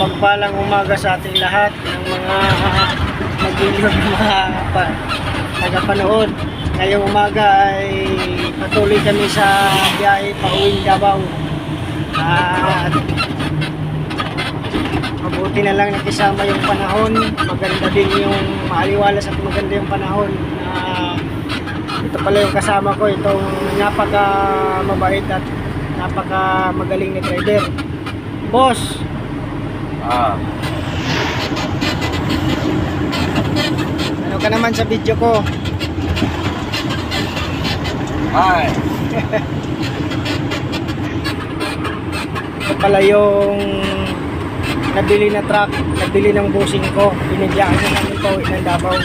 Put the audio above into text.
Mapagpalang umaga sa ating lahat ng mga mag-inog mga tagapanood. Ngayong umaga ay patuloy kami sa biyahe pauwing Davao. At mabuti na lang nakisama yung panahon. Maganda din yung maaliwalas at maganda yung panahon. Ito pala yung kasama ko, itong napaka mabait at napaka magaling na driver. Boss! Ano ka naman sa video ko? Hi. Ito pala yung nabili na truck, nabili ng busing ko. Binigyan ko namin pauwi ng Davao.